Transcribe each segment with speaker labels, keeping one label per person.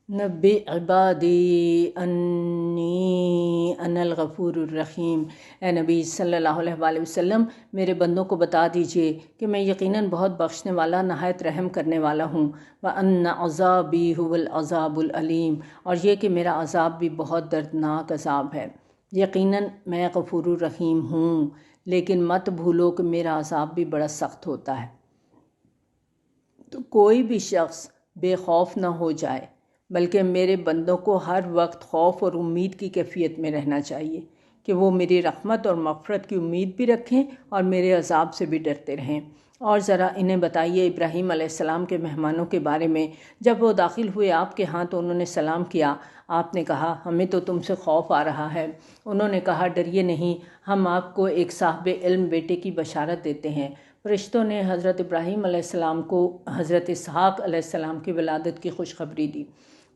Speaker 1: نبی عبادی انی انا الغفور الرحیم۔ اے نبی صلی اللہ علیہ وآلہ وسلم، میرے بندوں کو بتا دیجئے کہ میں یقیناً بہت بخشنے والا، نہایت رحم کرنے والا ہوں۔ وَأَنَّ عَذَابِي هُوَ الْعَذَابُ الْأَلِيمُ، اور یہ کہ میرا عذاب بھی بہت دردناک عذاب ہے۔ یقیناً میں غفور الرحیم ہوں، لیکن مت بھولو کہ میرا عذاب بھی بڑا سخت ہوتا ہے۔ تو کوئی بھی شخص بے خوف نہ ہو جائے، بلکہ میرے بندوں کو ہر وقت خوف اور امید کی کیفیت میں رہنا چاہیے کہ وہ میری رحمت اور مغفرت کی امید بھی رکھیں اور میرے عذاب سے بھی ڈرتے رہیں۔ اور ذرا انہیں بتائیے ابراہیم علیہ السلام کے مہمانوں کے بارے میں، جب وہ داخل ہوئے آپ کے ہاں تو انہوں نے سلام کیا۔ آپ نے کہا ہمیں تو تم سے خوف آ رہا ہے۔ انہوں نے کہا ڈریے نہیں، ہم آپ کو ایک صاحب علم بیٹے کی بشارت دیتے ہیں۔ فرشتوں نے حضرت ابراہیم علیہ السلام کو حضرت اسحاق علیہ السلام کی ولادت کی خوشخبری دی،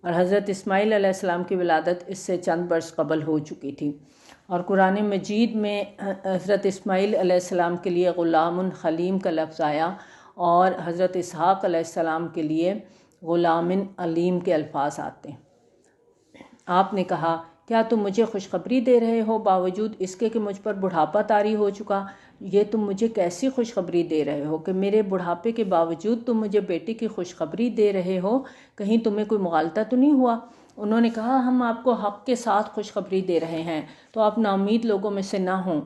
Speaker 1: اور حضرت اسماعیل علیہ السلام کی ولادت اس سے چند برس قبل ہو چکی تھی۔ اور قرآن مجید میں حضرت اسماعیل علیہ السلام کے لیے غلام حلیم کا لفظ آیا، اور حضرت اسحاق علیہ السلام کے لیے غلام علیم کے الفاظ آتے ہیں۔ آپ نے کہا کیا تم مجھے خوشخبری دے رہے ہو باوجود اس کے کہ مجھ پر بڑھاپا طاری ہو چکا؟ یہ تم مجھے کیسی خوشخبری دے رہے ہو کہ میرے بڑھاپے کے باوجود تم مجھے بیٹے کی خوشخبری دے رہے ہو؟ کہیں تمہیں کوئی مغالطہ تو نہیں ہوا؟ انہوں نے کہا ہم آپ کو حق کے ساتھ خوشخبری دے رہے ہیں، تو آپ نا امید لوگوں میں سے نہ ہوں۔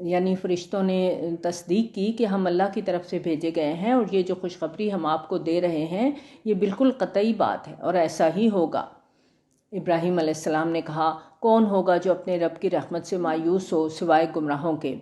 Speaker 1: یعنی فرشتوں نے تصدیق کی کہ ہم اللہ کی طرف سے بھیجے گئے ہیں، اور یہ جو خوشخبری ہم آپ کو دے رہے ہیں یہ بالکل قطعی بات ہے اور ایسا ہی ہوگا۔ ابراہیم علیہ السلام نے کہا کون ہوگا جو اپنے رب کی رحمت سے مایوس ہو سوائے گمراہوں کے؟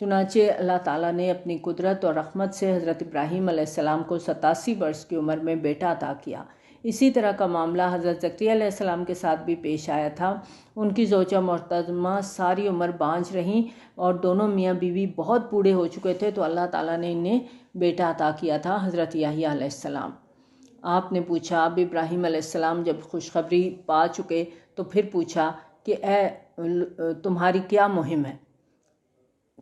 Speaker 1: چنانچہ اللہ تعالیٰ نے اپنی قدرت اور رحمت سے حضرت ابراہیم علیہ السلام کو 87 برس کی عمر میں بیٹا عطا کیا۔ اسی طرح کا معاملہ حضرت زکریا علیہ السلام کے ساتھ بھی پیش آیا تھا۔ ان کی زوجہ محترمہ ساری عمر بانجھ رہیں، اور دونوں میاں بیوی بہت بوڑھے ہو چکے تھے، تو اللہ تعالیٰ نے انہیں بیٹا عطا کیا تھا، حضرت یحییٰ علیہ السلام۔ آپ نے پوچھا، اب ابراہیم علیہ السلام جب خوشخبری پا چکے تو پھر پوچھا کہ اے تمہاری کیا مہم ہے،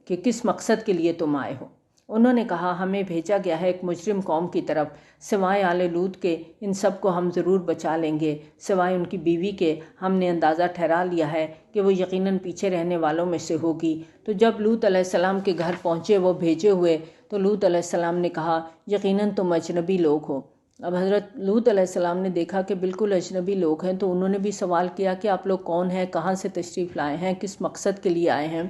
Speaker 1: کہ کس مقصد کے لیے تم آئے ہو؟ انہوں نے کہا ہمیں بھیجا گیا ہے ایک مجرم قوم کی طرف، سوائے آل لوط کے ان سب کو ہم ضرور بچا لیں گے، سوائے ان کی بیوی کے ہم نے اندازہ ٹھہرا لیا ہے کہ وہ یقیناً پیچھے رہنے والوں میں سے ہوگی۔ تو جب لوط علیہ السلام کے گھر پہنچے وہ بھیجے ہوئے، تو لوط علیہ السلام نے کہا یقیناً تم اجنبی لوگ ہو۔ اب حضرت لوط علیہ السلام نے دیکھا کہ بالکل اجنبی لوگ ہیں، تو انہوں نے بھی سوال کیا کہ آپ لوگ کون ہیں، کہاں سے تشریف لائے ہیں، کس مقصد کے لیے آئے ہیں؟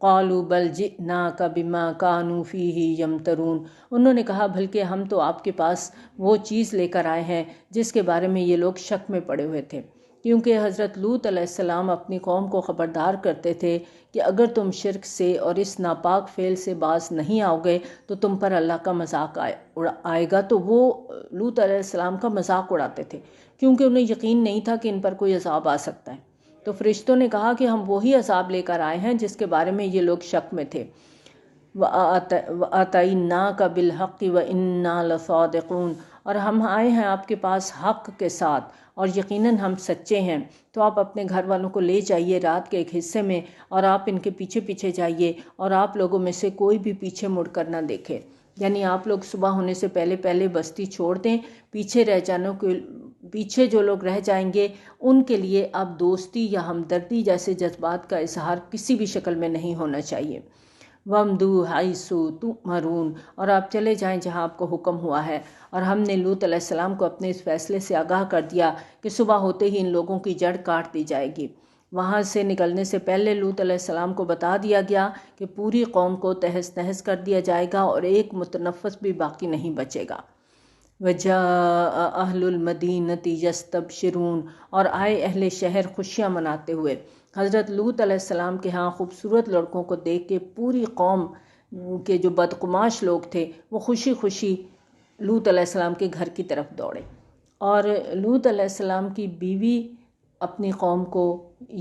Speaker 1: قالوا بل جئناک بما كانوا فیہ یمترون، انہوں نے کہا بلکہ ہم تو آپ کے پاس وہ چیز لے کر آئے ہیں جس کے بارے میں یہ لوگ شک میں پڑے ہوئے تھے، کیونکہ حضرت لوط علیہ السلام اپنی قوم کو خبردار کرتے تھے کہ اگر تم شرک سے اور اس ناپاک فعل سے باز نہیں آؤ گے تو تم پر اللہ کا مذاق آئے گا۔ تو وہ لوط علیہ السلام کا مذاق اڑاتے تھے، کیونکہ انہیں یقین نہیں تھا کہ ان پر کوئی عذاب آ سکتا ہے۔ تو فرشتوں نے کہا کہ ہم وہی عذاب لے کر آئے ہیں جس کے بارے میں یہ لوگ شک میں تھے۔ وَآتَيْنَاكَ بِالْحَقِّ وَإِنَّا لَصَادِقُونَ، اور ہم آئے ہیں آپ کے پاس حق کے ساتھ اور یقیناً ہم سچے ہیں۔ تو آپ اپنے گھر والوں کو لے جائیے رات کے ایک حصے میں، اور آپ ان کے پیچھے پیچھے جائیے، اور آپ لوگوں میں سے کوئی بھی پیچھے مڑ کر نہ دیکھے۔ یعنی آپ لوگ صبح ہونے سے پہلے پہلے بستی چھوڑ دیں، پیچھے جو لوگ رہ جائیں گے ان کے لیے اب دوستی یا ہمدردی جیسے جذبات کا اظہار کسی بھی شکل میں نہیں ہونا چاہیے۔ وَامْضُوا حَيْثُ تُؤْمَرُونَ، اور آپ چلے جائیں جہاں آپ کو حکم ہوا ہے۔ اور ہم نے لوط علیہ السلام کو اپنے اس فیصلے سے آگاہ کر دیا کہ صبح ہوتے ہی ان لوگوں کی جڑ کاٹ دی جائے گی۔ وہاں سے نکلنے سے پہلے لوط علیہ السلام کو بتا دیا گیا کہ پوری قوم کو تہس نہس کر دیا جائے گا اور ایک متنفس بھی باقی نہیں بچے گا۔ وَجَاءَ أَهْلُ الْمَدِينَةِ يَسْتَبْشِرُونَ، اور آئے اہل شہر خوشیاں مناتے ہوئے۔ حضرت لوط علیہ السلام کے ہاں خوبصورت لڑکوں کو دیکھ کے پوری قوم کے جو بدقماش لوگ تھے وہ خوشی خوشی لوط علیہ السلام کے گھر کی طرف دوڑے۔ اور لوط علیہ السلام کی بیوی اپنی قوم کو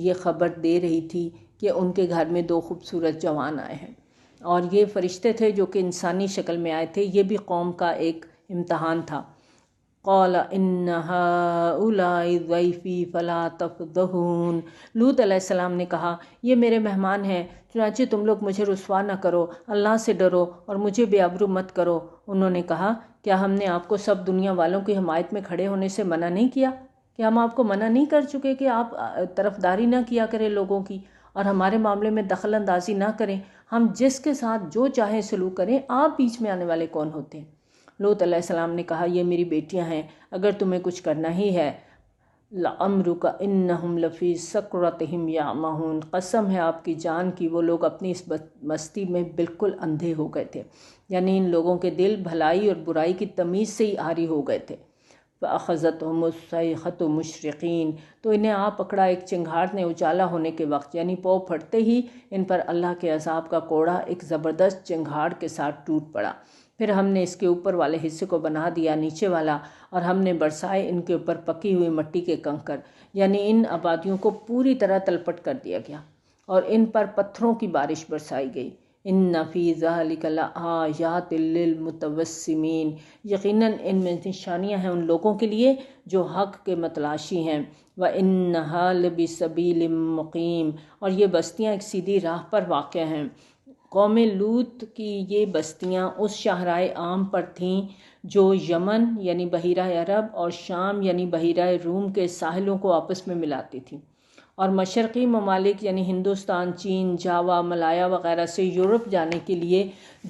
Speaker 1: یہ خبر دے رہی تھی کہ ان کے گھر میں 2 خوبصورت جوان آئے ہیں، اور یہ فرشتے تھے جو کہ انسانی شکل میں آئے تھے۔ یہ بھی قوم کا ایک امتحان تھا۔ قال ان هؤلاء ضیفی فلا تفضحون، لوط علیہ السلام نے کہا یہ میرے مہمان ہیں، چنانچہ تم لوگ مجھے رسوا نہ کرو، اللہ سے ڈرو اور مجھے بے آبرو مت کرو۔ انہوں نے کہا کیا ہم نے آپ کو سب دنیا والوں کی حمایت میں کھڑے ہونے سے منع نہیں کیا؟ کہ ہم آپ کو منع نہیں کر چکے کہ آپ طرفداری نہ کیا کریں لوگوں کی اور ہمارے معاملے میں دخل اندازی نہ کریں، ہم جس کے ساتھ جو چاہیں سلوک کریں، آپ بیچ میں آنے والے کون ہوتے ہیں؟ لوط علیہ السلام نے کہا یہ میری بیٹیاں ہیں، اگر تمہیں کچھ کرنا ہی ہے لَعَمْرُكَ إِنَّهُمْ لَفِي سَكْرَتِهِمْ يَعْمَهُونَ، قسم ہے آپ کی جان کی وہ لوگ اپنی اس مستی میں بالکل اندھے ہو گئے تھے، یعنی ان لوگوں کے دل بھلائی اور برائی کی تمیز سے ہی عاری ہو گئے تھے۔ فَأَخَذَتْهُمُ الصَّيْحَةُ مُشْرِقِينَ، تو انہیں آ پکڑا ایک چنگھاڑ نے اجالا ہونے کے وقت، یعنی پو پھٹتے ہی ان پر اللہ کے عذاب کا کوڑا ایک زبردست چنگھاڑ کے ساتھ ٹوٹ پڑا۔ پھر ہم نے اس کے اوپر والے حصے کو بنا دیا نیچے والا، اور ہم نے برسائے ان کے اوپر پکی ہوئی مٹی کے کنکر، یعنی ان آبادیوں کو پوری طرح تلپٹ کر دیا گیا اور ان پر پتھروں کی بارش برسائی گئی۔ ان فی ذلک لآیات للمتوسمین، یقیناً ان میں نشانیاں ہیں ان لوگوں کے لیے جو حق کے متلاشی ہیں۔ وَإِنَّهَا لَبِسَبِیلٍ مُقِیمٍ، اور یہ بستیاں ایک سیدھی راہ پر واقع ہیں۔ قوم لوط کی یہ بستیاں اس شاہراہ عام پر تھیں جو یمن یعنی بحیرہ عرب اور شام یعنی بحیرہ روم کے ساحلوں کو آپس میں ملاتی تھیں، اور مشرقی ممالک یعنی ہندوستان، چین، جاوا، ملایا وغیرہ سے یورپ جانے کے لیے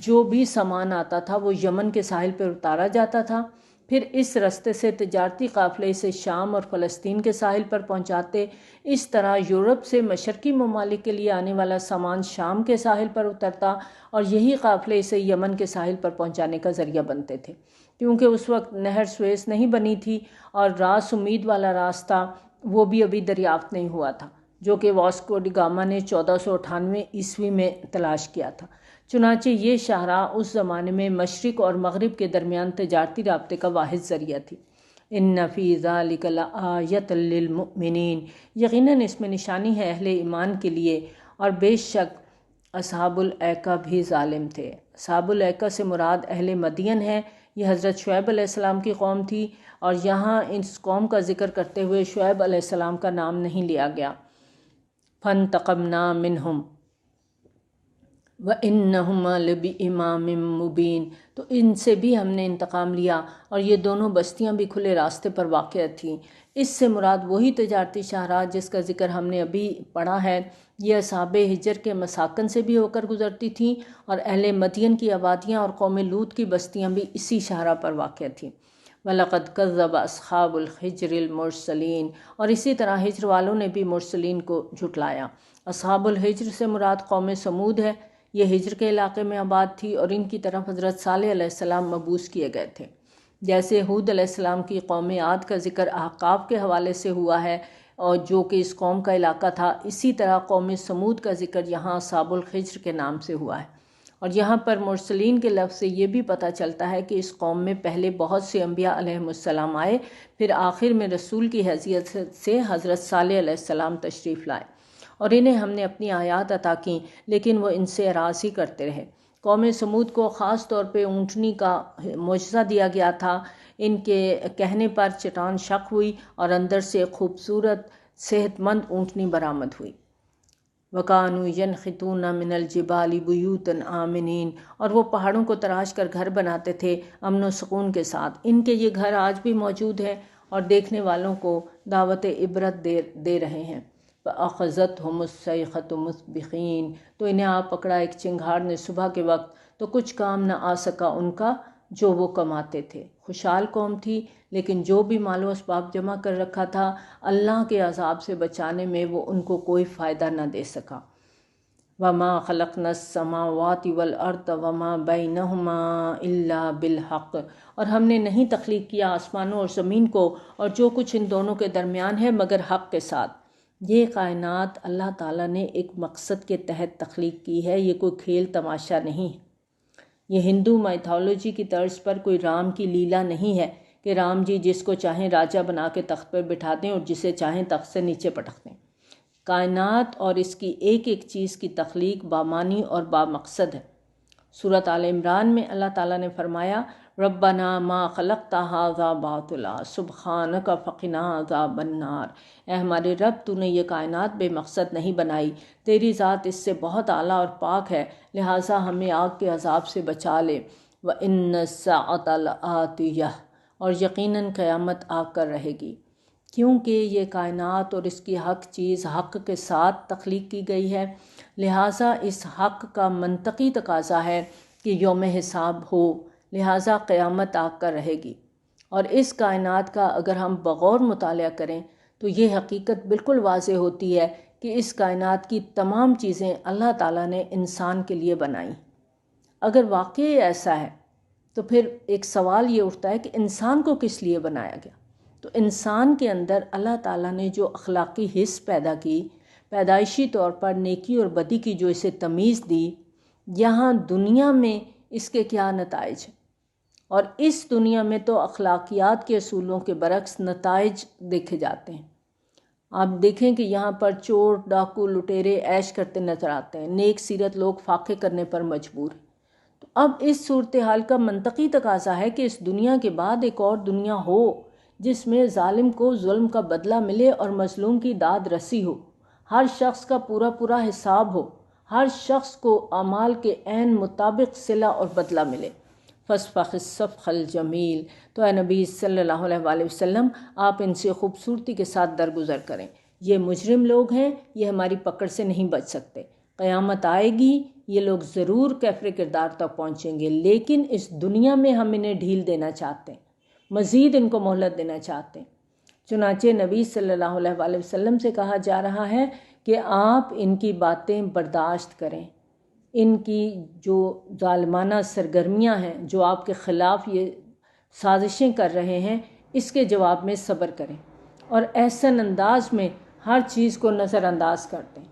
Speaker 1: جو بھی سامان آتا تھا وہ یمن کے ساحل پر اتارا جاتا تھا، پھر اس رستے سے تجارتی قافلے اسے شام اور فلسطین کے ساحل پر پہنچاتے۔ اس طرح یورپ سے مشرقی ممالک کے لیے آنے والا سامان شام کے ساحل پر اترتا اور یہی قافلے اسے یمن کے ساحل پر پہنچانے کا ذریعہ بنتے تھے۔ کیونکہ اس وقت نہر سویس نہیں بنی تھی اور راس امید والا راستہ وہ بھی ابھی دریافت نہیں ہوا تھا، جو کہ واسکو ڈی گاما نے 1498 میں تلاش کیا تھا۔ چنانچہ یہ شاہراہ اس زمانے میں مشرق اور مغرب کے درمیان تجارتی رابطے کا واحد ذریعہ تھی۔ ان فی ذلک لآیۃ للمؤمنین، یقیناً اس میں نشانی ہے اہل ایمان کے لیے، اور بے شک اصحاب الایکہ بھی ظالم تھے۔ اصحاب الایکہ سے مراد اہل مدین ہے، یہ حضرت شعیب علیہ السلام کی قوم تھی، اور یہاں اس قوم کا ذکر کرتے ہوئے شعیب علیہ السلام کا نام نہیں لیا گیا۔ فانتقمنا منہم وَإِنَّهُمَا لَبِإِمَامٍ مُبِينٍ، تو ان سے بھی ہم نے انتقام لیا، اور یہ دونوں بستیاں بھی کھلے راستے پر واقع تھیں۔ اس سے مراد وہی تجارتی شاہراہ جس کا ذکر ہم نے ابھی پڑھا ہے، یہ اصحاب ہجر کے مساکن سے بھی ہو کر گزرتی تھیں، اور اہل مدین کی آبادیاں اور قوم لوط کی بستیاں بھی اسی شاہراہ پر واقع تھیں۔ وَلَقَدْ كَذَّبَ أَصْحَابُ الْحِجْرِ الْمُرْسَلِينَ، اور اسی طرح ہجر والوں نے بھی مرسلین کو جھٹلایا۔ اصحاب الحجر سے مراد قوم سمود ہے، یہ ہجر کے علاقے میں آباد تھی، اور ان کی طرف حضرت صالح علیہ السلام مبعوث کیے گئے تھے۔ جیسے ہود علیہ السلام کی قوم عاد کا ذکر احقاف کے حوالے سے ہوا ہے، اور جو کہ اس قوم کا علاقہ تھا، اسی طرح قوم سمود کا ذکر یہاں اصحاب الحجر کے نام سے ہوا ہے۔ اور یہاں پر مرسلین کے لفظ سے یہ بھی پتہ چلتا ہے کہ اس قوم میں پہلے بہت سے انبیاء علیہم السلام آئے، پھر آخر میں رسول کی حیثیت سے حضرت صالح علیہ السلام تشریف لائے، اور انہیں ہم نے اپنی آیات عطا کیں، لیکن وہ ان سے اراضی کرتے رہے۔ قوم سمود کو خاص طور پہ اونٹنی کا معجزہ دیا گیا تھا، ان کے کہنے پر چٹان شق ہوئی اور اندر سے خوبصورت صحت مند اونٹنی برآمد ہوئی۔ وَكَانُوا يَنْحِتُونَ مِنَ الْجِبَالِ بُيُوتًا آمِنِينَ، اور وہ پہاڑوں کو تراش کر گھر بناتے تھے امن و سکون کے ساتھ۔ ان کے یہ گھر آج بھی موجود ہیں اور دیکھنے والوں کو دعوت عبرت دے رہے ہیں۔ فَأَخَذَتْهُمُ الصَّيْحَةُ مُصْبِحِينَ، تو انہیں آ پکڑا ایک چنگھاڑ نے صبح کے وقت، تو کچھ کام نہ آ سکا ان کا جو وہ کماتے تھے۔ خوشحال قوم تھی، لیکن جو بھی مال و اسباب جمع کر رکھا تھا اللہ کے عذاب سے بچانے میں وہ ان کو کوئی فائدہ نہ دے سکا۔ وَمَا خَلَقْنَا السَّمَاوَاتِ وَالْأَرْضَ وَمَا بَيْنَهُمَا إِلَّا بِالْحَقِّ، اور ہم نے نہیں تخلیق کیا آسمانوں اور زمین کو اور جو کچھ ان دونوں کے درمیان ہے مگر حق کے ساتھ۔ یہ کائنات اللہ تعالیٰ نے ایک مقصد کے تحت تخلیق کی ہے، یہ کوئی کھیل تماشا نہیں ہے۔ یہ ہندو مائتھولوجی کی طرز پر کوئی رام کی لیلا نہیں ہے کہ رام جی جس کو چاہیں راجہ بنا کے تخت پر بٹھا دیں اور جسے چاہیں تخت سے نیچے پٹک دیں۔ کائنات اور اس کی ایک ایک چیز کی تخلیق بامانی اور بامقصد ہے۔ سورۃ آل عمران میں اللہ تعالیٰ نے فرمایا ربنا ما خلقت ھذا باطلا سبحانک فقنا عذاب النار، اے ہمارے رب تو نے یہ کائنات بے مقصد نہیں بنائی، تیری ذات اس سے بہت اعلیٰ اور پاک ہے، لہٰذا ہمیں آگ کے عذاب سے بچا لے۔ وَإِنَّ السَّاعَةَ لَآتِيَةٌ، اور یقیناً قیامت آ کر رہے گی۔ کیونکہ یہ کائنات اور اس کی حق چیز حق کے ساتھ تخلیق کی گئی ہے، لہٰذا اس حق کا منطقی تقاضا ہے کہ یوم حساب ہو، لہٰذا قیامت آ کر رہے گی۔ اور اس کائنات کا اگر ہم بغور مطالعہ کریں تو یہ حقیقت بالکل واضح ہوتی ہے کہ اس کائنات کی تمام چیزیں اللہ تعالیٰ نے انسان کے لیے بنائیں۔ اگر واقعی ایسا ہے تو پھر ایک سوال یہ اٹھتا ہے کہ انسان کو کس لیے بنایا گیا؟ تو انسان کے اندر اللہ تعالیٰ نے جو اخلاقی حس پیدا کی، پیدائشی طور پر نیکی اور بدی کی جو اسے تمیز دی، یہاں دنیا میں اس کے کیا نتائج ہیں؟ اور اس دنیا میں تو اخلاقیات کے اصولوں کے برعکس نتائج دیکھے جاتے ہیں۔ آپ دیکھیں کہ یہاں پر چور، ڈاکو، لٹیرے عیش کرتے نظر آتے ہیں، نیک سیرت لوگ فاقے کرنے پر مجبور ہیں۔ تو اب اس صورتحال کا منطقی تقاضا ہے کہ اس دنیا کے بعد ایک اور دنیا ہو جس میں ظالم کو ظلم کا بدلہ ملے اور مظلوم کی داد رسی ہو، ہر شخص کا پورا پورا حساب ہو، ہر شخص کو اعمال کے عین مطابق صلہ اور بدلہ ملے۔ فَاصْفَحِ الصَّفْحَ الْجَمِيلَ، تو اے نبی صلی اللہ علیہ وآلہ وسلم آپ ان سے خوبصورتی کے ساتھ درگزر کریں۔ یہ مجرم لوگ ہیں، یہ ہماری پکڑ سے نہیں بچ سکتے۔ قیامت آئے گی، یہ لوگ ضرور کفر کردار تک پہنچیں گے، لیکن اس دنیا میں ہم انہیں ڈھیل دینا چاہتے ہیں، مزید ان کو مہلت دینا چاہتے ہیں۔ چنانچہ نبی صلی اللہ علیہ وآلہ وسلم سے کہا جا رہا ہے کہ آپ ان کی باتیں برداشت کریں، ان کی جو ظالمانہ سرگرمیاں ہیں، جو آپ کے خلاف یہ سازشیں کر رہے ہیں، اس کے جواب میں صبر کریں اور احسن انداز میں ہر چیز کو نظر انداز کر دیں۔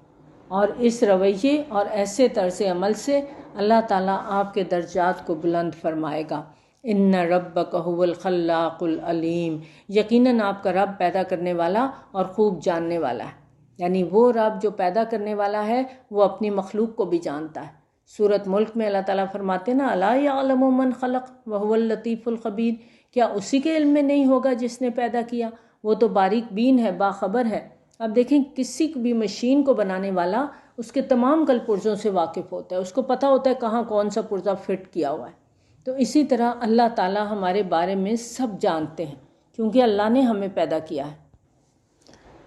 Speaker 1: اور اس رویے اور ایسے طرز عمل سے اللہ تعالیٰ آپ کے درجات کو بلند فرمائے گا۔ ان ربک هو الخلاق العلیم، یقیناً آپ کا رب پیدا کرنے والا اور خوب جاننے والا ہے، یعنی وہ رب جو پیدا کرنے والا ہے وہ اپنی مخلوق کو بھی جانتا ہے۔ سورۃ ملک میں اللہ تعالیٰ فرماتے نا، الا یعلم من خلق وهو اللطیف الخبیر، کیا اسی کے علم میں نہیں ہوگا جس نے پیدا کیا؟ وہ تو باریک بین ہے، باخبر ہے۔ اب دیکھیں کسی بھی مشین کو بنانے والا اس کے تمام کل پرزوں سے واقف ہوتا ہے، اس کو پتہ ہوتا ہے کہاں کون سا پرزہ فٹ کیا ہوا ہے۔ تو اسی طرح اللہ تعالیٰ ہمارے بارے میں سب جانتے ہیں کیونکہ اللہ نے ہمیں پیدا کیا ہے۔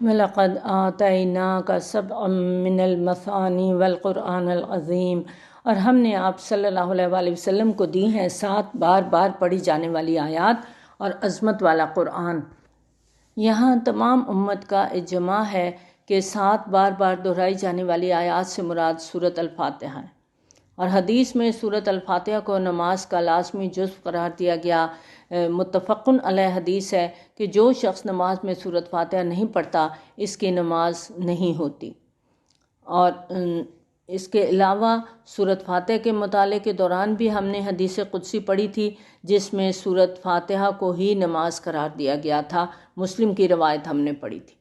Speaker 1: وَلَقَدْ آتَيْنَاكَ سَبْعًا مِّنَ الْمَثَانِي وَالْقُرْآنَ الْعَظِيمِ، اور ہم نے آپ صلی اللہ علیہ وآلہ وسلم کو دی ہیں 7 بار بار پڑھی جانے والی آیات اور عظمت والا قرآن۔ یہاں تمام امت کا اجماع ہے کہ 7 بار بار دہرائی جانے والی آیات سے مراد سورۃ الفاتحہ ہے، اور حدیث میں سورۃ الفاتحہ کو نماز کا لازمی جزو قرار دیا گیا۔ متفقن علیہ حدیث ہے کہ جو شخص نماز میں سورۃ فاتحہ نہیں پڑھتا اس کی نماز نہیں ہوتی۔ اور اس کے علاوہ سورۃ فاتحہ کے مطالعے کے دوران بھی ہم نے حدیث قدسی پڑھی تھی جس میں سورۃ فاتحہ کو ہی نماز قرار دیا گیا تھا، مسلم کی روایت ہم نے پڑھی تھی۔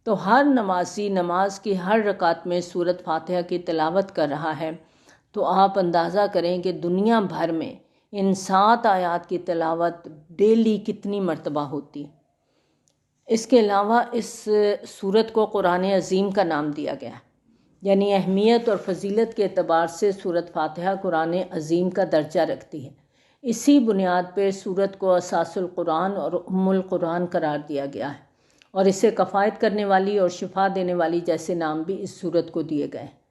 Speaker 1: تو ہر نمازی نماز کی ہر رکعت میں سورۃ فاتحہ کی تلاوت کر رہا ہے، تو آپ اندازہ کریں کہ دنیا بھر میں ان 7 آیات کی تلاوت ڈیلی کتنی مرتبہ ہوتی۔ اس کے علاوہ اس سورت کو قرآن عظیم کا نام دیا گیا ہے، یعنی اہمیت اور فضیلت کے اعتبار سے سورت فاتحہ قرآن عظیم کا درجہ رکھتی ہے۔ اسی بنیاد پر سورت کو اساس القرآن اور ام القرآن قرار دیا گیا ہے، اور اسے کفایت کرنے والی اور شفا دینے والی جیسے نام بھی اس سورت کو دیے گئے ہیں۔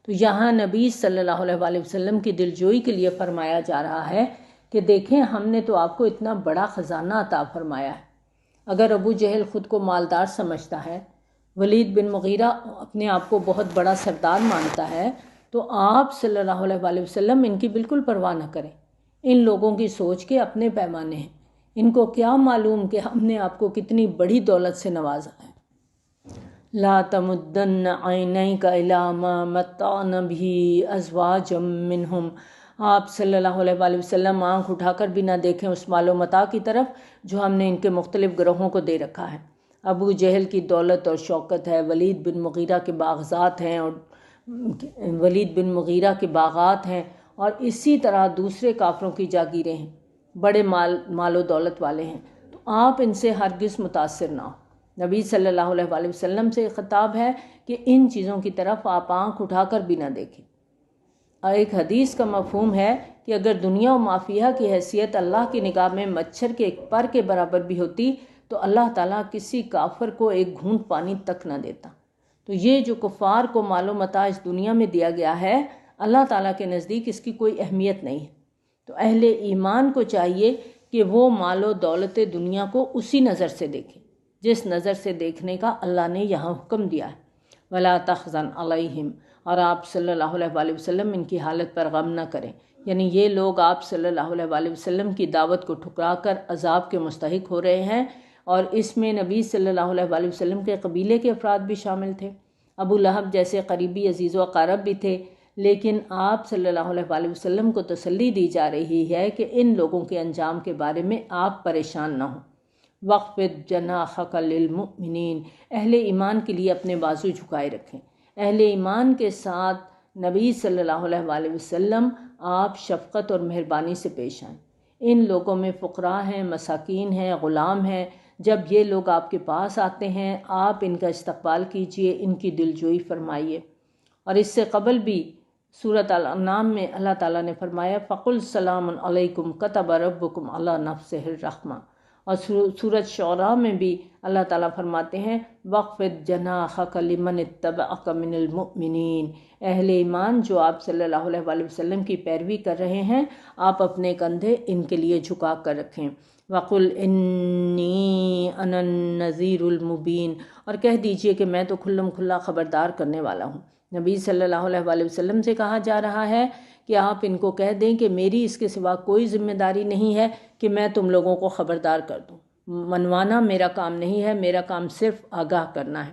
Speaker 1: تو یہاں نبی صلی اللہ علیہ وآلہ وسلم کی دلجوئی کے لیے فرمایا جا رہا ہے کہ دیکھیں ہم نے تو آپ کو اتنا بڑا خزانہ عطا فرمایا ہے۔ اگر ابو جہل خود کو مالدار سمجھتا ہے، ولید بن مغیرہ اپنے آپ کو بہت بڑا سردار مانتا ہے، تو آپ صلی اللہ علیہ وآلہ وسلم ان کی بالکل پرواہ نہ کریں۔ ان لوگوں کی سوچ کے اپنے پیمانے ہیں، ان کو کیا معلوم کہ ہم نے آپ کو کتنی بڑی دولت سے نوازا ہے۔ لا تمدن عینیک الی ما متعنا بہ ازواجا منہم، آپ صلی اللہ علیہ وآلہ وسلم آنکھ اٹھا کر بھی نہ دیکھیں اس مال و متاع کی طرف جو ہم نے ان کے مختلف گروہوں کو دے رکھا ہے۔ ابو جہل کی دولت اور شوکت ہے، ولید بن مغیرہ کے باغات ہیں اور اسی طرح دوسرے کافروں کی جاگیریں ہیں، بڑے مال و دولت والے ہیں، تو آپ ان سے ہرگز متاثر نہ ہو۔ نبی صلی اللہ علیہ وآلہ وسلم سے خطاب ہے کہ ان چیزوں کی طرف آپ آنکھ اٹھا کر بھی نہ دیکھیں۔ اور ایک حدیث کا مفہوم ہے کہ اگر دنیا و ما فیہا کی حیثیت اللہ کی نگاہ میں مچھر کے ایک پر کے برابر بھی ہوتی تو اللہ تعالیٰ کسی کافر کو ایک گھونٹ پانی تک نہ دیتا۔ تو یہ جو کفار کو مال و متاع اس دنیا میں دیا گیا ہے، اللہ تعالیٰ کے نزدیک اس کی کوئی اہمیت نہیں ہے۔ تو اہل ایمان کو چاہیے کہ وہ مال و دولت دنیا کو اسی نظر سے دیکھیں جس نظر سے دیکھنے کا اللہ نے یہاں حکم دیا ہے۔ وَلَا تَحْزَنْ عَلَيْهِمْ، اور آپ صلی اللہ علیہ وآلہ وسلم ان کی حالت پر غم نہ کریں، یعنی یہ لوگ آپ صلی اللہ علیہ وآلہ وسلم کی دعوت کو ٹھکرا کر عذاب کے مستحق ہو رہے ہیں، اور اس میں نبی صلی اللہ علیہ وآلہ وسلم کے قبیلے کے افراد بھی شامل تھے۔ ابو لہب جیسے قریبی عزیز و اقارب بھی تھے، لیکن آپ صلی اللہ علیہ وآلہ وسلم کو تسلی دی جا رہی ہے کہ ان لوگوں کے انجام کے بارے میں آپ پریشان نہ ہوں۔ وَخْفِضْ جَنَاحَكَ لِلْمُؤْمِنِينَ، اہل ایمان کے لیے اپنے بازو جھکائے رکھیں۔ اہل ایمان کے ساتھ نبی صلی اللہ علیہ وآلہ وسلم آپ شفقت اور مہربانی سے پیش آئیں۔ ان لوگوں میں فقراء ہیں، مساکین ہیں، غلام ہیں۔ جب یہ لوگ آپ کے پاس آتے ہیں، آپ ان کا استقبال کیجئے، ان کی دلجوئی فرمائیے۔ اور اس سے قبل بھی سورۃ الانعام میں اللہ تعالیٰ نے فرمایا فَقُلْ سَلَامٌ عَلَيْكُمْ كَتَبَ رَبُّكُمْ عَلَىٰ نَفْسِهِ الرَّحْمَةَ، اور سورۃ شعراء میں بھی اللہ تعالیٰ فرماتے ہیں وَخْفِضْ جَنَاحَكَ لِمَنِ اتَّبَعَكَ مِنَ الْمُؤْمِنِينَ، اہل ایمان جو آپ صلی اللہ علیہ وآلہ وسلم کی پیروی کر رہے ہیں، آپ اپنے کندھے ان کے لیے جھکا کر رکھیں۔ وَقُلْ إِنِّي أَنَا النَّذِيرُ الْمُبِينُ، اور کہہ دیجئے کہ میں تو کھلم کھلا خبردار کرنے والا ہوں۔ نبی صلی اللہ علیہ وآلہ وسلم سے کہا جا رہا ہے کہ آپ ان کو کہہ دیں کہ میری اس کے سوا کوئی ذمہ داری نہیں ہے کہ میں تم لوگوں کو خبردار کر دوں۔ منوانا میرا کام نہیں ہے، میرا کام صرف آگاہ کرنا ہے۔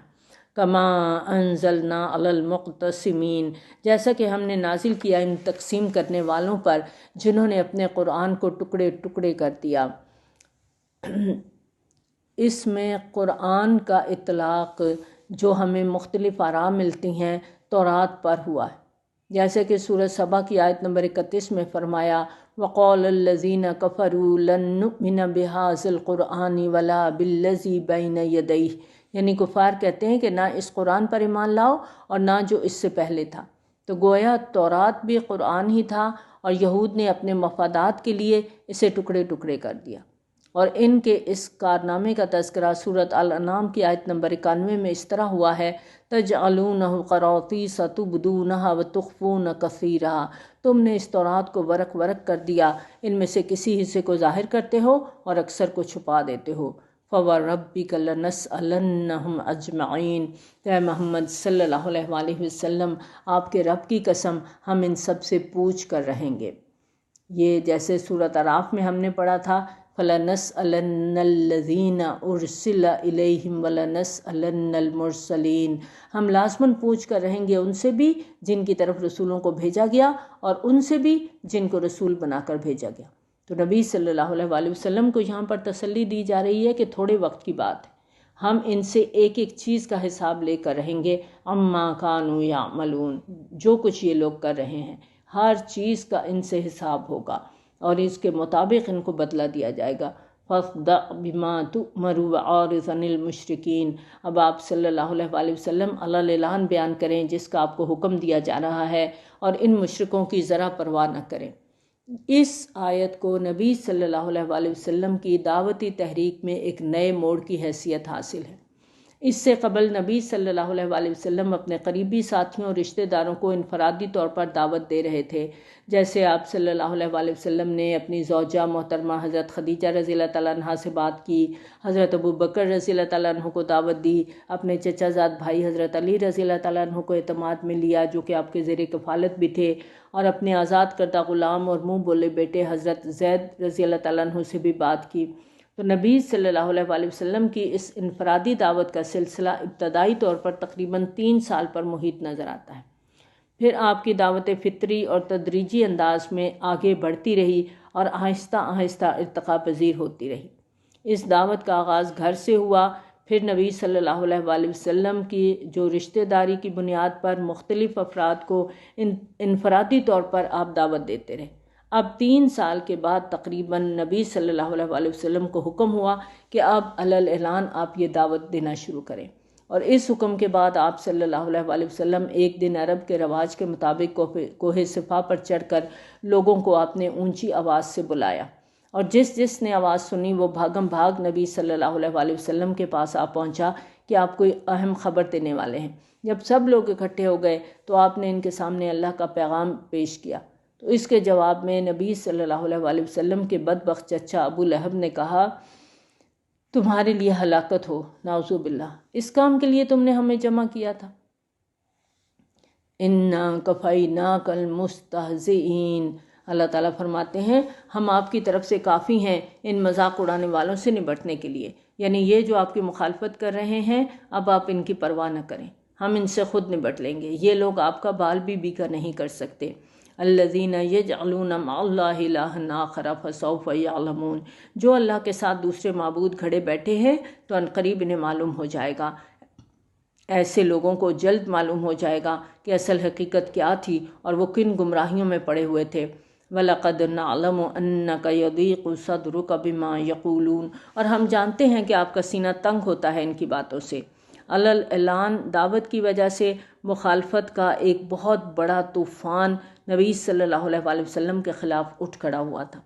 Speaker 1: کما انزلنا علی المقتسمین، جیسا کہ ہم نے نازل کیا ان تقسیم کرنے والوں پر جنہوں نے اپنے قرآن کو ٹکڑے ٹکڑے کر دیا۔ اس میں قرآن کا اطلاق جو ہمیں مختلف آراء ملتی ہیں تورات پر ہوا ہے، جیسے کہ سورہ سبا کی آیت نمبر 31 میں فرمایا وَقَالَ الَّذِينَ كَفَرُوا لَن نُؤْمِنَ بِهَٰذَا الْقُرْآنِ وَلَا بِالَّذِي بَيْنَ يَدَيْهِ، یعنی کفار کہتے ہیں کہ نہ اس قرآن پر ایمان لاؤ اور نہ جو اس سے پہلے تھا۔ تو گویا تورات بھی قرآن ہی تھا، اور یہود نے اپنے مفادات کے لیے اسے ٹکڑے ٹکڑے کر دیا۔ اور ان کے اس کارنامے کا تذکرہ سورۃ الانعام کی آیت نمبر 91 میں اس طرح ہوا ہے تَجْعَلُونَهُ قَرَاطِيسَ تُبْدُونَهَا وَتُخْفُونَ كَثِيرًا، تم نے اس تورات کو ورق ورق کر دیا، ان میں سے کسی حصے کو ظاہر کرتے ہو اور اکثر کو چھپا دیتے ہو۔ فَوَرَبِّكَ لَنَسْأَلَنَّهُمْ أَجْمَعِينَ، اے محمد صلی اللہ علیہ وآلہ وسلم، آپ کے رب کی قسم ہم ان سب سے پوچھ کر رہیں گے۔ یہ جیسے سورۃ اعراف میں ہم نے پڑھا تھا فَلَنَسْأَلَنَّ الَّذِينَ أُرْسِلَ إِلَيْهِمْ وَلَنَسْأَلَنَّ الْمُرْسَلِينَ، ہم لازماً پوچھ کر رہیں گے ان سے بھی جن کی طرف رسولوں کو بھیجا گیا، اور ان سے بھی جن کو رسول بنا کر بھیجا گیا۔ تو نبی صلی اللہ علیہ وآلہ وسلم کو یہاں پر تسلی دی جا رہی ہے کہ تھوڑے وقت کی بات ہے، ہم ان سے ایک ایک چیز کا حساب لے کر رہیں گے۔ عَمَّا كَانُوا يَعْمَلُونَ، جو کچھ یہ لوگ کر رہے ہیں ہر چیز کا ان سے حساب ہوگا، اور اس کے مطابق ان کو بدلہ دیا جائے گا۔ فَاصْدَعْ بِمَا تُؤْمَرُ وَأَعْرِضْ عَنِ الْمُشْرِكِينَ، اب آپ صلی اللہ علیہ وآلہ وسلم علل اعلان بیان کریں جس کا آپ کو حکم دیا جا رہا ہے، اور ان مشرکوں کی ذرا پرواہ نہ کریں۔ اس آیت کو نبی صلی اللہ علیہ وآلہ وسلم کی دعوتی تحریک میں ایک نئے موڑ کی حیثیت حاصل ہے۔ اس سے قبل نبی صلی اللہ علیہ وآلہ وسلم اپنے قریبی ساتھیوں اور رشتہ داروں کو انفرادی طور پر دعوت دے رہے تھے، جیسے آپ صلی اللہ علیہ وآلہ وسلم نے اپنی زوجہ محترمہ حضرت خدیجہ رضی اللہ تعالیٰ عنہ سے بات کی، حضرت ابو بکر رضی اللہ تعالیٰ عنہ کو دعوت دی، اپنے چچا زاد بھائی حضرت علی رضی اللہ تعالیٰ عنہ کو اعتماد میں لیا جو کہ آپ کے زیر کفالت بھی تھے، اور اپنے آزاد کردہ غلام اور منہ بولے بیٹے حضرت زید رضی اللہ تعالیٰ عنہ سے بھی بات کی۔ تو نبی صلی اللہ علیہ وآلہ وسلم کی اس انفرادی دعوت کا سلسلہ ابتدائی طور پر تقریباً 3 سال پر محیط نظر آتا ہے۔ پھر آپ کی دعوت فطری اور تدریجی انداز میں آگے بڑھتی رہی اور آہستہ آہستہ ارتقا پذیر ہوتی رہی۔ اس دعوت کا آغاز گھر سے ہوا، پھر نبی صلی اللہ علیہ وآلہ وسلم کی جو رشتہ داری کی بنیاد پر مختلف افراد کو انفرادی طور پر آپ دعوت دیتے رہے۔ اب 3 سال کے بعد تقریباً نبی صلی اللہ علیہ وآلہ وسلم کو حکم ہوا کہ اب علل اعلان آپ یہ دعوت دینا شروع کریں، اور اس حکم کے بعد آپ صلی اللہ علیہ وآلہ وسلم ایک دن عرب کے رواج کے مطابق کوہ صفا پر چڑھ کر لوگوں کو آپ نے اونچی آواز سے بلایا۔ اور جس نے آواز سنی وہ بھاگم بھاگ نبی صلی اللہ علیہ وسلم کے پاس آ پہنچا کہ آپ کوئی اہم خبر دینے والے ہیں۔ جب سب لوگ اکٹھے ہو گئے تو آپ نے ان کے سامنے اللہ کا پیغام پیش کیا، تو اس کے جواب میں نبی صلی اللہ علیہ وسلم کے بدبخت چچا ابو لہب نے کہا، تمہارے لیے ہلاکت ہو، نعوذ باللہ، اس کام کے لیے تم نے ہمیں جمع کیا تھا۔ اِنَّا کَفَيْنَاكَ الْمُسْتَهْزِئِينَ، اللہ تعالیٰ فرماتے ہیں ہم آپ کی طرف سے کافی ہیں ان مذاق اڑانے والوں سے نبٹنے کے لیے، یعنی یہ جو آپ کی مخالفت کر رہے ہیں اب آپ ان کی پرواہ نہ کریں، ہم ان سے خود نبٹ لیں گے، یہ لوگ آپ کا بال بھی کا نہیں کر سکتے۔ الذین یجعلون مع اللہ الہا آخر فسوف یعلمون، جو اللہ کے ساتھ دوسرے معبود کھڑے بیٹھے ہیں تو عنقریب انہیں معلوم ہو جائے گا، ایسے لوگوں کو جلد معلوم ہو جائے گا کہ اصل حقیقت کیا تھی اور وہ کن گمراہیوں میں پڑے ہوئے تھے۔ وَلَقَدْ نَعْلَمُ أَنَّكَ يَضِيقُ صَدْرُكَ بِمَا يَقُولُونَ، اور ہم جانتے ہیں کہ آپ کا سینہ تنگ ہوتا ہے ان کی باتوں سے۔ اعلان دعوت کی وجہ سے مخالفت کا ایک بہت بڑا طوفان نبی صلی اللہ علیہ وسلم کے خلاف اٹھ کھڑا ہوا تھا،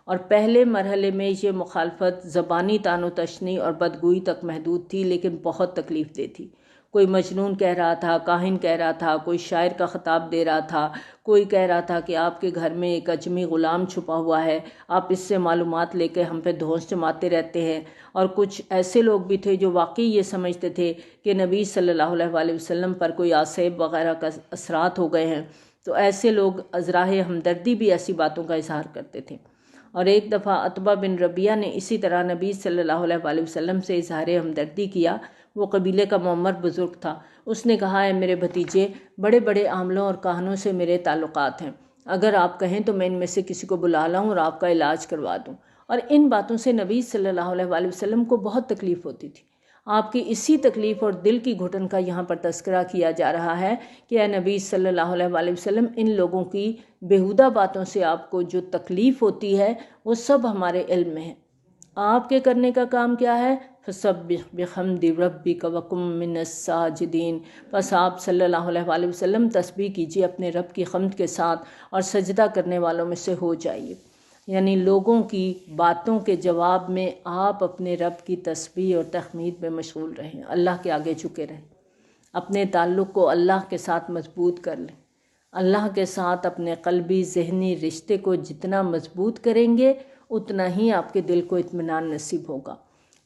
Speaker 1: اور پہلے مرحلے میں یہ مخالفت زبانی طعن و تشنی اور بدگوئی تک محدود تھی، لیکن بہت تکلیف دہ تھی۔ کوئی مجنون کہہ رہا تھا، کاہن کہہ رہا تھا، کوئی شاعر کا خطاب دے رہا تھا، کوئی کہہ رہا تھا کہ آپ کے گھر میں ایک اجمی غلام چھپا ہوا ہے، آپ اس سے معلومات لے کے ہم پہ دھونس جماتے رہتے ہیں، اور کچھ ایسے لوگ بھی تھے جو واقعی یہ سمجھتے تھے کہ نبی صلی اللہ علیہ وسلم پر کوئی آسیب وغیرہ کا اثرات ہو گئے ہیں، تو ایسے لوگ ازراہ ہمدردی بھی ایسی باتوں کا اظہار کرتے تھے۔ اور ایک دفعہ عتبہ بن ربیعہ نے اسی طرح نبی صلی اللہ علیہ وسلم سے اظہار ہمدردی کیا۔ وہ قبیلے کا معمر بزرگ تھا، اس نے کہا، اے میرے بھتیجے، بڑے بڑے عاملوں اور کاہنوں سے میرے تعلقات ہیں، اگر آپ کہیں تو میں ان میں سے کسی کو بلا لاؤں اور آپ کا علاج کروا دوں۔ اور ان باتوں سے نبی صلی اللہ علیہ وسلم کو بہت تکلیف ہوتی تھی۔ آپ کی اسی تکلیف اور دل کی گھٹن کا یہاں پر تذکرہ کیا جا رہا ہے کہ اے نبی صلی اللہ علیہ وسلم، ان لوگوں کی بیہودہ باتوں سے آپ کو جو تکلیف ہوتی ہے وہ سب ہمارے علم میں ہے۔ آپ کے کرنے کا کام کیا ہے؟ فَسَبِّحْ بِحَمْدِ رَبِّكَ وَكُن مِّنَ السَّاجِدِينَ، بس آپ صلی اللہ علیہ وسلم تسبیح کیجیے اپنے رب کی حمد کے ساتھ اور سجدہ کرنے والوں میں سے ہو جائیے۔ یعنی لوگوں کی باتوں کے جواب میں آپ اپنے رب کی تسبیح اور تحمید میں مشغول رہیں، اللہ کے آگے جھکے رہیں، اپنے تعلق کو اللہ کے ساتھ مضبوط کر لیں۔ اللہ کے ساتھ اپنے قلبی ذہنی رشتے کو جتنا مضبوط کریں گے اتنا ہی آپ کے دل کو اطمینان نصیب ہوگا،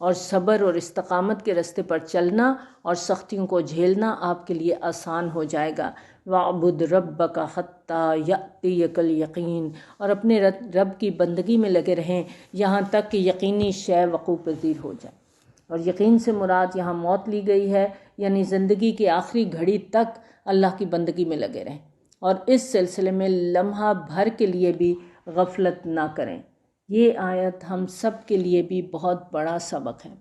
Speaker 1: اور صبر اور استقامت کے راستے پر چلنا اور سختیوں کو جھیلنا آپ کے لیے آسان ہو جائے گا۔ وَاعْبُدْ رَبَّكَ حَتَّى يَأْتِيَكَ الْيَقِينُ، اور اپنے رب کی بندگی میں لگے رہیں یہاں تک کہ یقینی شے وقوع پذیر ہو جائے۔ اور یقین سے مراد یہاں موت لی گئی ہے، یعنی زندگی کی آخری گھڑی تک اللہ کی بندگی میں لگے رہیں، اور اس سلسلے میں لمحہ بھر کے لیے بھی غفلت نہ کریں۔ یہ آیت ہم سب کے لیے بھی بہت بڑا سبق ہے۔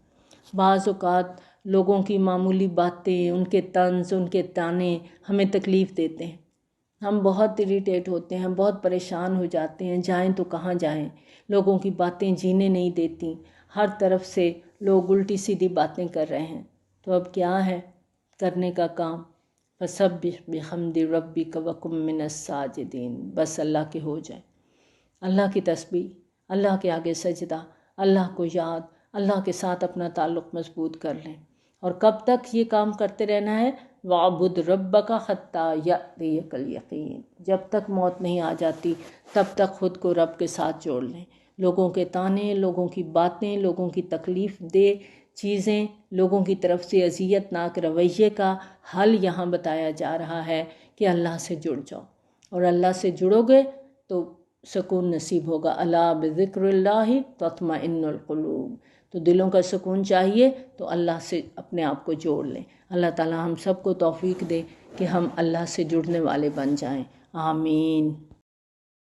Speaker 1: بعض اوقات لوگوں کی معمولی باتیں، ان کے طنز، ان کے طعنے ہمیں تکلیف دیتے ہیں، ہم بہت اریٹیٹ ہوتے ہیں، بہت پریشان ہو جاتے ہیں، جائیں تو کہاں جائیں، لوگوں کی باتیں جینے نہیں دیتی، ہر طرف سے لوگ الٹی سیدھی باتیں کر رہے ہیں، تو اب کیا ہے کرنے کا کام؟ فَسَبِّحْ بِحَمْدِ رَبِّكَ وَكُن مِّنَ السَّاجِدِينَ، بس اللہ کے ہو جائے، اللہ کی تسبیح، اللہ کے آگے سجدہ، اللہ کو یاد، اللہ کے ساتھ اپنا تعلق مضبوط کر لیں۔ اور کب تک یہ کام کرتے رہنا ہے؟ وَاعْبُدْ رَبَّكَ حَتَّى يَأْتِيَكَ الْيَقِينُ، جب تک موت نہیں آ جاتی تب تک خود کو رب کے ساتھ جوڑ لیں۔ لوگوں کے طعنے، لوگوں کی باتیں، لوگوں کی تکلیف دہ چیزیں، لوگوں کی طرف سے اذیت ناک رویے کا حل یہاں بتایا جا رہا ہے کہ اللہ سے جڑ جاؤ، اور اللہ سے جڑو گے تو سکون نصیب ہوگا۔ الا بذکر اللہ تطمئن القلوب، تو دلوں کا سکون چاہیے تو اللہ سے اپنے آپ کو جوڑ لیں۔ اللہ تعالی ہم سب کو توفیق دے کہ ہم اللہ سے جڑنے والے بن جائیں، آمین۔